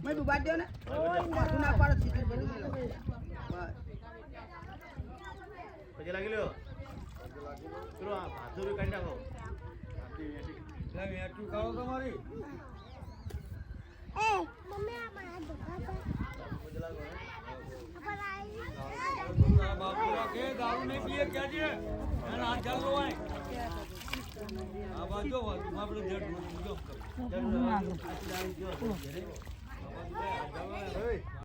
मैं डुबा दियो ना माथू ना पाड़ सीधे बड़ी में પછી લાગી લ્યો ચલો આ ભાજુ કાઢી નાખો લાગે આટલું ખાઓ તમારી એ મમ્મી આ મારા દુખા છે બાપુ કે દારૂ નહીં પીએ ક્યાં છે એના હાથ ચાલુ હોય આ બાજુ આપણે જડ જો